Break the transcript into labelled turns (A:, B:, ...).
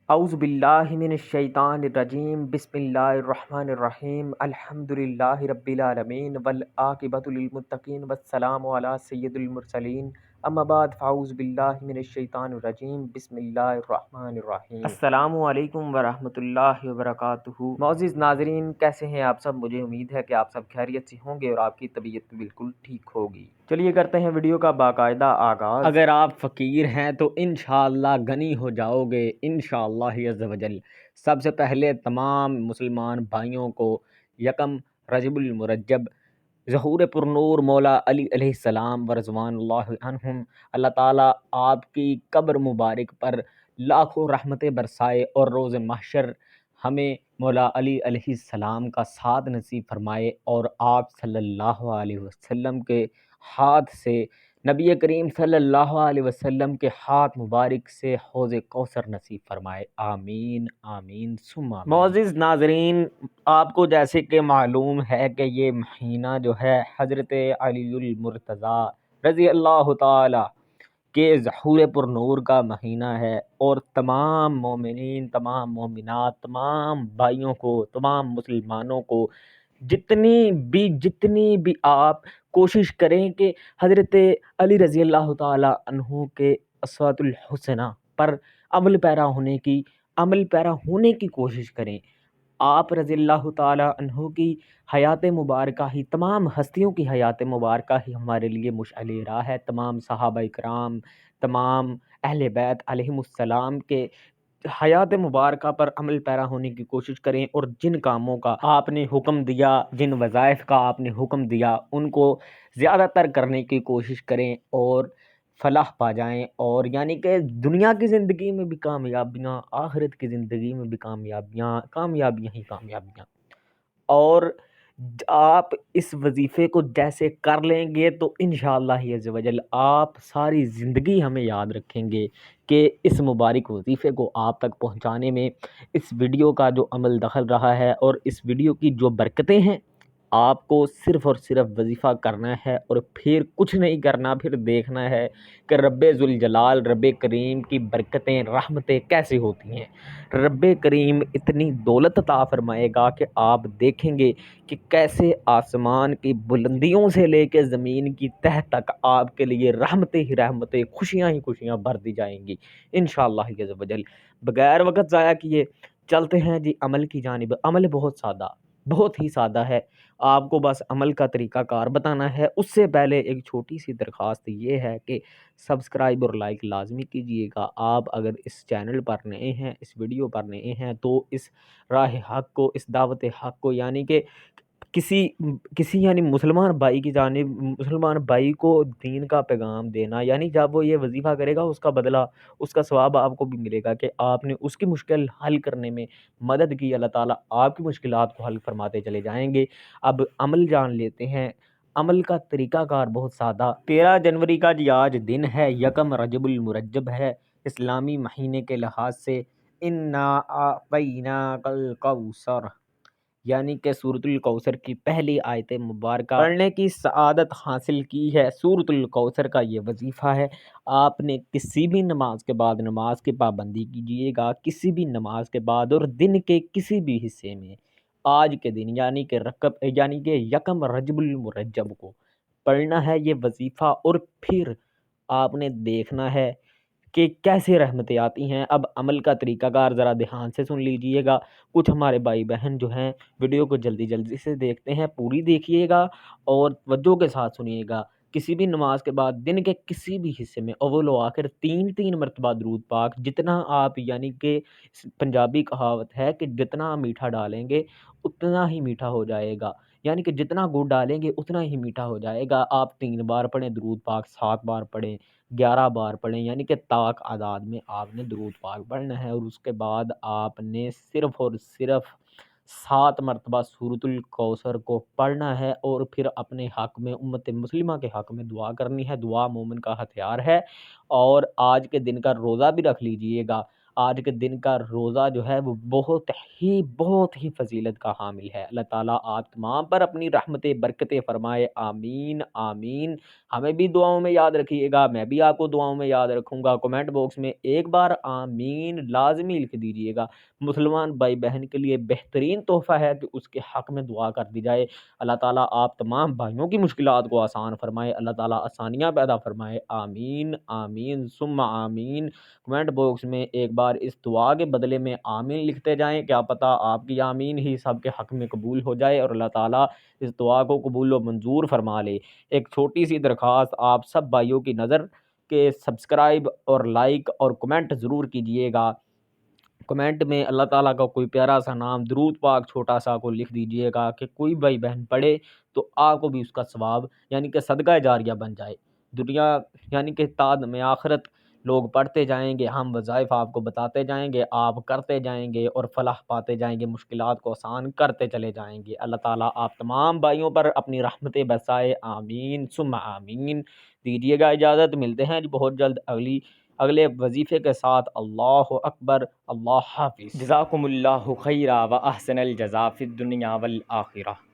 A: اعوذ باللہ من الشیطان الرجیم بسم اللہ الرحمن الرحیم الحمدللہ رب العالمین والعاقبۃ للمتقین والسلام علی سید المرسلین اما بعد فاعوذ باللہ من الشیطان الرجیم بسم اللہ الرحمن الرحیم۔ السلام علیکم ورحمۃ اللہ وبرکاتہ۔ معزز ناظرین، کیسے ہیں آپ سب؟ مجھے امید ہے کہ آپ سب خیریت سے ہوں گے اور آپ کی طبیعت بالکل ٹھیک ہوگی۔ چلیے کرتے ہیں ویڈیو کا باقاعدہ آغاز۔ اگر آپ فقیر ہیں تو انشاءاللہ غنی ہو جاؤ گے انشاءاللہ عز و جل۔ سب سے پہلے تمام مسلمان بھائیوں کو یکم رجب المرجب ظہور پر نور مولا علی علیہ السلام ورضوان اللہ عنہم، اللہ تعالیٰ آپ کی قبر مبارک پر لاکھوں رحمتیں برسائے اور روز محشر ہمیں مولا علی علیہ السلام کا ساتھ نصیب فرمائے اور آپ صلی اللہ علیہ وسلم کے ہاتھ سے، نبی کریم صلی اللہ علیہ وسلم کے ہاتھ مبارک سے حوض کوثر نصیب فرمائے، آمین آمین ثم آمین۔ معزز ناظرین، آپ کو جیسے کہ معلوم ہے کہ یہ مہینہ جو ہے حضرت علی المرتضیٰ رضی اللہ تعالی کے ظہور پر نور کا مہینہ ہے، اور تمام مومنین، تمام مومنات، تمام بھائیوں کو، تمام مسلمانوں کو جتنی بھی آپ کوشش کریں کہ حضرت علی رضی اللہ تعالی عنہ کے اسوۃ الحسنہ پر عمل پیرا ہونے کی کوشش کریں۔ آپ رضی اللہ تعالی عنہ کی حیات مبارکہ ہی، تمام ہستیوں کی حیات مبارکہ ہی ہمارے لیے مشعل راہ ہے۔ تمام صحابہ کرام، تمام اہل بیت علیہم السلام کے حیات مبارکہ پر عمل پیرا ہونے کی کوشش کریں، اور جن کاموں کا آپ نے حکم دیا، جن وظائف کا آپ نے حکم دیا، ان کو زیادہ تر کرنے کی کوشش کریں اور فلاح پا جائیں، اور یعنی کہ دنیا کی زندگی میں بھی کامیابیاں، آخرت کی زندگی میں بھی کامیابیاں ہی کامیابیاں۔ اور آپ اس وظیفے کو جیسے کر لیں گے تو انشاءاللہ عز و جل آپ ساری زندگی ہمیں یاد رکھیں گے کہ اس مبارک وظیفے کو آپ تک پہنچانے میں اس ویڈیو کا جو عمل دخل رہا ہے اور اس ویڈیو کی جو برکتیں ہیں، آپ کو صرف اور صرف وظیفہ کرنا ہے اور پھر کچھ نہیں کرنا، پھر دیکھنا ہے کہ رب ذوالجلال، رب کریم کی برکتیں، رحمتیں کیسے ہوتی ہیں۔ رب کریم اتنی دولت عطا فرمائے گا کہ آپ دیکھیں گے کہ کیسے آسمان کی بلندیوں سے لے کے زمین کی تہ تک آپ کے لیے رحمتیں ہی رحمتیں، خوشیاں ہی خوشیاں بھر دی جائیں گی انشاءاللہ عز و جل۔ بغیر وقت ضائع کیے چلتے ہیں جی عمل کی جانب۔ عمل بہت ہی سادہ ہے، آپ کو بس عمل کا طریقہ کار بتانا ہے۔ اس سے پہلے ایک چھوٹی سی درخواست یہ ہے کہ سبسکرائب اور لائک لازمی کیجیے گا۔ آپ اگر اس چینل پر نئے ہیں، اس ویڈیو پر نئے ہیں، تو اس راہ حق کو، اس دعوت حق کو، یعنی کہ کسی یعنی مسلمان بھائی کی جانب، مسلمان بھائی کو دین کا پیغام دینا، یعنی جب وہ یہ وظیفہ کرے گا اس کا بدلہ، اس کا ثواب آپ کو بھی ملے گا کہ آپ نے اس کی مشکل حل کرنے میں مدد کی۔ اللہ تعالیٰ آپ کی مشکلات کو حل فرماتے چلے جائیں گے۔ اب عمل جان لیتے ہیں۔ عمل کا طریقہ کار بہت سادہ۔ 13 جنوری کا جی آج دن ہے، یکم رجب المرجب ہے اسلامی مہینے کے لحاظ سے۔ انا اعطیناک الکوثر، یعنی کہ سورۃ الکوثر کی پہلی آیت مبارکہ پڑھنے کی سعادت حاصل کی ہے۔ سورۃ الکوثر کا یہ وظیفہ ہے، آپ نے کسی بھی نماز کے بعد نماز کی پابندی کیجیے گا، کسی بھی نماز کے بعد اور دن کے کسی بھی حصے میں آج کے دن یعنی کہ یکم رجب المرجب کو پڑھنا ہے یہ وظیفہ، اور پھر آپ نے دیکھنا ہے کہ کیسے رحمتیں آتی ہیں۔ اب عمل کا طریقہ کار ذرا دھیان سے سن لیجئے گا۔ کچھ ہمارے بھائی بہن جو ہیں ویڈیو کو جلدی سے دیکھتے ہیں، پوری دیکھیے گا اور توجہ کے ساتھ سنیے گا۔ کسی بھی نماز کے بعد دن کے کسی بھی حصے میں اول و آخر 3 مرتبہ درود پاک، جتنا آپ، یعنی کہ پنجابی کہاوت ہے کہ جتنا میٹھا ڈالیں گے اتنا ہی میٹھا ہو جائے گا، یعنی کہ جتنا گڑ ڈالیں گے اتنا ہی میٹھا ہو جائے گا۔ آپ 3 بار پڑھیں درود پاک، 7 بار پڑھیں، 11 بار پڑھیں، یعنی کہ طاق اعداد میں آپ نے درود پاک پڑھنا ہے، اور اس کے بعد آپ نے صرف اور صرف 7 مرتبہ سورۃ الکوثر کو پڑھنا ہے، اور پھر اپنے حق میں، امت مسلمہ کے حق میں دعا کرنی ہے۔ دعا مومن کا ہتھیار ہے، اور آج کے دن کا روزہ بھی رکھ لیجئے گا۔ آج کے دن کا روزہ جو ہے وہ بہت ہی فضیلت کا حامل ہے۔ اللہ تعالیٰ آپ تمام پر اپنی رحمتیں برکتیں فرمائے، آمین آمین۔ ہمیں بھی دعاؤں میں یاد رکھیے گا، میں بھی آپ کو دعاؤں میں یاد رکھوں گا۔ کمنٹ باکس میں ایک بار آمین لازمی لکھ دیجیے گا۔ مسلمان بھائی بہن کے لیے بہترین تحفہ ہے کہ اس کے حق میں دعا کر دی جائے۔ اللہ تعالیٰ آپ تمام بھائیوں کی مشکلات کو آسان فرمائے، اللہ تعالیٰ آسانیاں پیدا فرمائے، آمین آمین ثم آمین۔ کمنٹ باکس میں ایک بار اس دعا کے بدلے میں آمین لکھتے جائیں، کیا پتہ آپ کی آمین ہی سب کے حق میں قبول ہو جائے اور اللہ تعالیٰ اس دعا کو قبول و منظور فرما لے۔ ایک چھوٹی سی درخواست آپ سب بھائیوں کی نظر کہ سبسکرائب اور لائک اور کمنٹ ضرور کیجئے گا۔ کمنٹ میں اللہ تعالیٰ کا کوئی پیارا سا نام درود پاک چھوٹا سا کو لکھ دیجئے گا کہ کوئی بھائی بہن پڑھے تو آپ کو بھی اس کا ثواب یعنی کہ صدقہ جاریہ بن جائے۔ دنیا یعنی کہ تعد میں آخرت لوگ پڑھتے جائیں گے، ہم وظائف آپ کو بتاتے جائیں گے، آپ کرتے جائیں گے اور فلاح پاتے جائیں گے، مشکلات کو آسان کرتے چلے جائیں گے۔ اللہ تعالیٰ آپ تمام بھائیوں پر اپنی رحمتیں برسائے، آمین ثم آمین۔ دیجیے گا اجازت، ملتے ہیں بہت جلد اگلے وظیفے کے ساتھ۔ اللہ اکبر، اللہ حافظ۔ جزاکم اللہ خیرا و احسن الجزا فی الدنیا والآخرہ۔